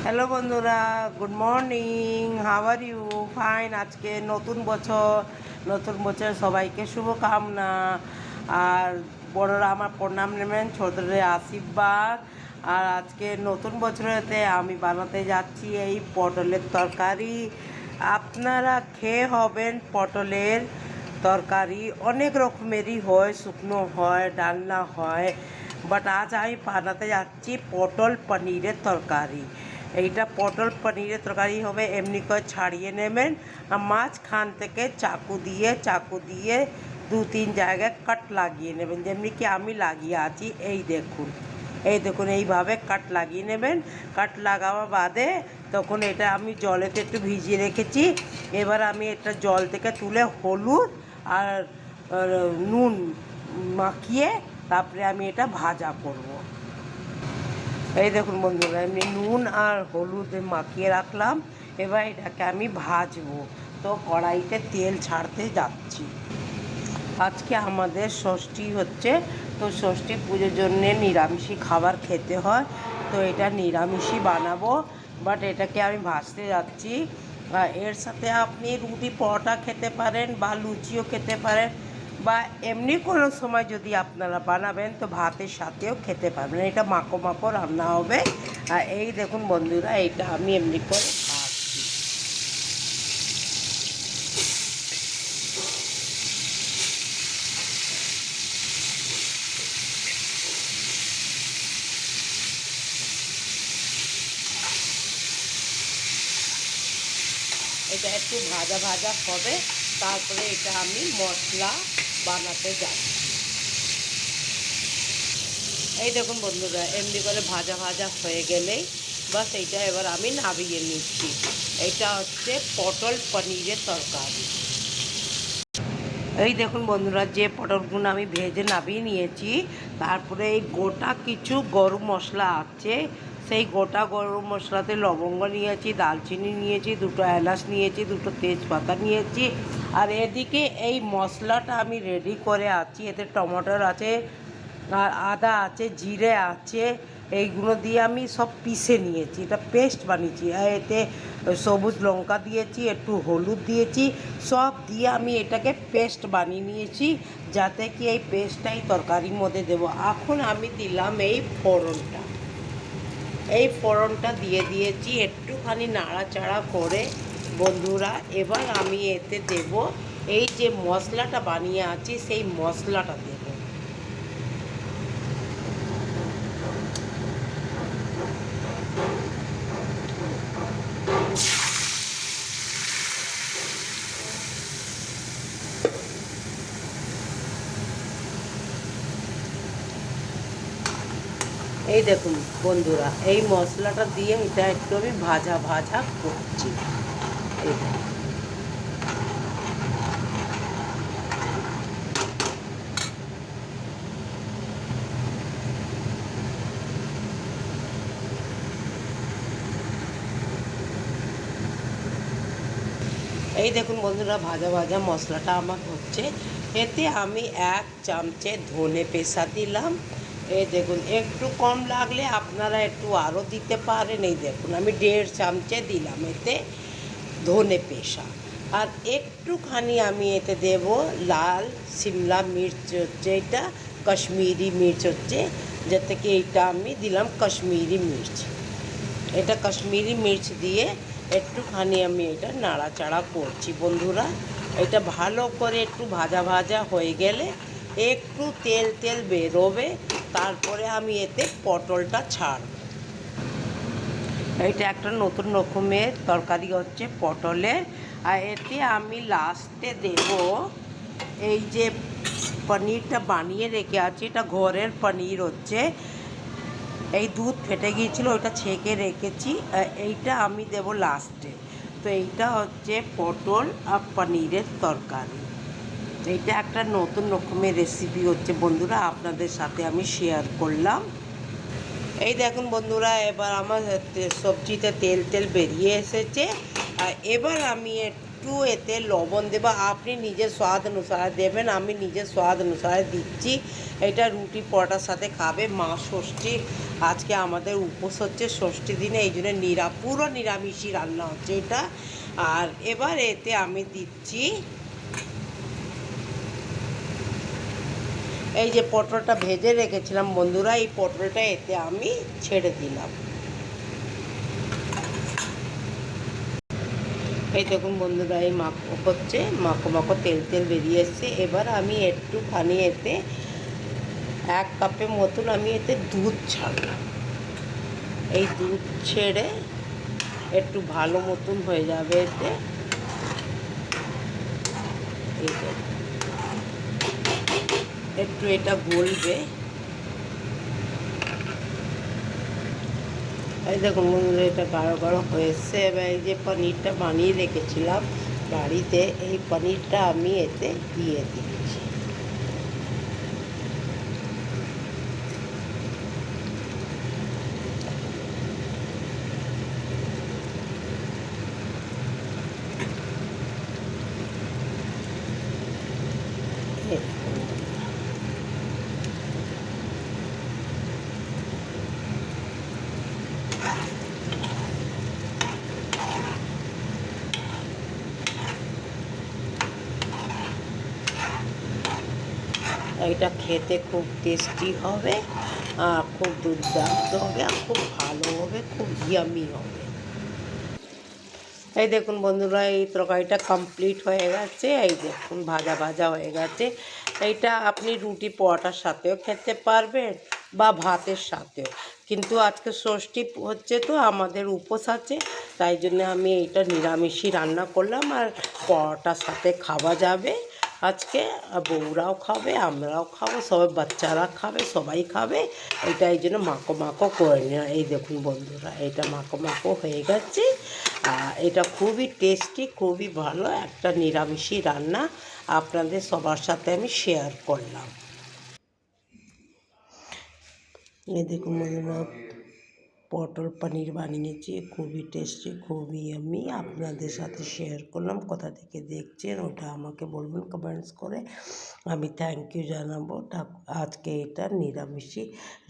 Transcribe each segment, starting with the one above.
Hello বন্ধুরা, good morning. How are you? Fine. আজকে নতুন বছর সবাইকে শুভকামনা। আর বড়রা আমার প্রণাম নেবেন, ছোটদের আশীর্বাদ। আর আজকে নতুন বছরেতে আমি বানাতে যাচ্ছি এই পটলের তরকারি। আপনারা খেয়ে হবেন। পটলের তরকারি অনেক রকমেরই হয়, শুকনো হয়, ডালনা হয়, বাট আজ আমি বানাতে যাচ্ছি পটল পনিরের তরকারি। এইটা পটল পনিরের তরকারি হবে। এমনি করে ছাড়িয়ে নেবেন, আর মাঝখান থেকে চাকু দিয়ে 2-3 জায়গায় কাট লাগিয়ে নেবেন, যেমনি কি আমি লাগিয়ে আছি। এই দেখুন এইভাবে কাট লাগিয়ে নেবেন। কাট লাগাবার বাদে তখন এটা আমি জলেতে একটু ভিজিয়ে রেখেছি। এবার আমি এটা জল থেকে তুলে হলুদ আর নুন মাখিয়ে তারপরে আমি এটা ভাজা করব। এই দেখুন বন্ধুরা, এমনি নুন আর হলুদ মাখিয়ে রাখলাম। এবার এটাকে আমি ভাজবো। তো কড়াইতে তেল ছাড়তে যাচ্ছি। আজকে আমাদের ষষ্ঠী হচ্ছে, তো ষষ্ঠী পুজোর জন্যে নিরামিষই খাবার খেতে হয়। তো এটা নিরামিষই বানাবো, বাট এটাকে আমি ভাজতে যাচ্ছি। এর সাথে আপনি রুটি পরোটা খেতে পারেন, বা লুচিও খেতে পারেন, বা এমনি কোনো সময় যদি আপনারা বানাবেন তো ভাতের সাথেও খেতে পারবেন। এটা মাখো মাখো রান্না হবে। আর এই দেখুন বন্ধুরা, এটা আমি এমনি করে ভাজছি। এটা একটু ভাজা ভাজা হবে, তারপরে এটা আমি মশলা বানাতে যাচ্ছি। এই দেখুন বন্ধুরা, এমনি করে ভাজা ভাজা হয়ে গেলেই বাস এইটা এবার আমি নামিয়ে নিচ্ছি। এটা হচ্ছে পটল পনিরের তরকারি। এই দেখুন বন্ধুরা, যে পটলগুলো আমি ভেজে নামিয়ে নিয়েছি, তারপরে এই গোটা কিছু গরম মশলা আছে। সেই গোটা গরম মশলাতে লবঙ্গ নিয়েছি, দালচিনি নিয়েছি, 2টো এলাচ নিয়েছি, 2টো তেজপাতা নিয়েছি। আর এদিকে এই মশলাটা আমি রেডি করে আছি। এতে টমেটোর আছে, আর আদা আছে, জিরে আছে। এইগুলো দিয়ে আমি সব পিষে নিয়েছি, এটা পেস্ট বানিয়েছি। আর এতে সবুজ লঙ্কা দিয়েছি, একটু হলুদ দিয়েছি, সব দিয়ে আমি এটাকে পেস্ট বানিয়ে নিয়েছি, যাতে কি এই পেস্টটাই তরকারির মধ্যে দেবো। এখন আমি দিলাম এই ফোড়নটা দিয়ে দিয়েছি, একটুখানি নাড়াচাড়া করে বন্ধুরা। এবার আমি এতে দেব এই যে মশলাটা বানিয়ে আছি, সেই মশলাটা দেব। এই দেখুন বন্ধুরা, এই মশলাটা দিয়ে এটা একটু আমি ভাজা ভাজা করছি। এই দেখুন, এই দেখুন বন্ধুরা, ভাজা ভাজা মশলাটা আমার হচ্ছে। এতে আমি 1 চামচে ধনে পেশা দিলাম। এই দেখুন, একটু কম লাগলে আপনারা একটু আরও দিতে পারেন। এই দেখুন, আমি 1.5 চামচে দিলাম এতে ধনে পেশা। আর একটুখানি আমি এতে দেব লাল সিমলা মির্চ, হচ্ছে এটা কাশ্মীরি মির্চ হচ্ছে, যাতে কি এইটা আমি দিলাম কাশ্মীরি মির্চ। এটা কাশ্মীরি মির্চ দিয়ে একটুখানি আমি এটা নাড়াচাড়া করছি বন্ধুরা। এটা ভালো করে একটু ভাজা ভাজা হয়ে গেলে একটু তেল তেল বেরোবে, তারপরে আমি এতে পটলটা ছাড়ব। এইটা একটা নতুন রকমের তরকারি হচ্ছে পটলের। আর এতে আমি লাস্টে দেব এই যে পনিরটা বানিয়ে রেখে আছি, এটা ঘরের পনির হচ্ছে। এই দুধ ফেটে গিয়েছিলো, ওইটা ছেঁকে রেখেছি, এইটা আমি দেব লাস্টে। তো এইটা হচ্ছে পটল আর পনিরের তরকারি। এইটা একটা নতুন রকমের রেসিপি হচ্ছে বন্ধুরা, আপনাদের সাথে আমি শেয়ার করলাম। এই দেখুন বন্ধুরা, এবার আমার সবজিতে তেল তেল বেরিয়ে এসেছে। আর এবার আমি একটু এতে লবণ দেবো, আপনি নিজের স্বাদ অনুসারে দেবেন, আমি নিজের স্বাদ অনুসারে দিচ্ছি। এটা রুটি পরোটার সাথে খাবে। মা ষষ্ঠী, আজকে আমাদের উপোস হচ্ছে ষষ্ঠী দিনে, এই জন্য পুরো নিরামিষই রান্না হচ্ছে এটা। আর এবার এতে আমি দিচ্ছি এই যে পটলটা ভেজে রেখেছিলাম বন্ধুরা, এই পটলটা এতে আমি ছেড়ে দিলাম। এই দেখুন বন্ধুরা, এই মাখো হচ্ছে, মাখো মাখো তেল তেল বেরিয়ে এসছে। এবার আমি একটুখানি এতে 1 কাপের মতন আমি এতে দুধ ছাড়লাম। এই দুধ ছেড়ে একটু ভালো মতন হয়ে যাবে এতে। একটু এটা গলবে। এই দেখুন বন্ধুরা, এটা গাঢ় গাঢ় হয়েছে। এবার এই যে পনিরটা বানিয়ে রেখেছিলাম বাড়িতে, এই পনিরটা আমি এতে দিয়ে দিচ্ছি। এটা খেতে খুব টেস্টি হবে, আর খুব দুর্দান্ত হবে, আর খুব ভালো হবে, খুব ইয়ামি হবে। এই দেখুন বন্ধুরা, এই তরকারিটা কমপ্লিট হয়ে গেছে। এই দেখুন ভাজা ভাজা হয়ে গেছে। এইটা আপনি রুটি পরোটার সাথেও খেতে পারবেন বা ভাতের সাথেও, কিন্তু আজকে ষষ্ঠী হচ্ছে তো আমাদের উপোস আছে, তাই জন্য আমি এইটা নিরামিষই রান্না করলাম। আর পরোটার সাথে খাওয়া যাবে আজকে, বউরাও খাবে, আমরাও খাবো, সবাই বাচ্চারা খাবে, সবাই খাবে। এটা এই জন্য মাখো মাখো করে নিলাম। এই দেখুন বন্ধুরা, এটা মাখো মাখো হয়ে গেছে। এটা খুবই টেস্টি, খুবই ভালো একটা নিরামিষই রান্না, আপনাদের সবার সাথে আমি শেয়ার করলাম। এই দেখুন বন্ধুরা, পটল পনির বানিয়েছি, খুবই টেস্টি, খুবই আমি আপনাদের সাথে শেয়ার করলাম। কোথা থেকে দেখছেন ওটা আমাকে বলবেন কমেন্টস করে, আমি থ্যাংক ইউ জানাবো। আজকে এটা নিরামিষই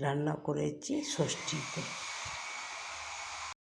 রান্না করেছি ষষ্ঠীতে।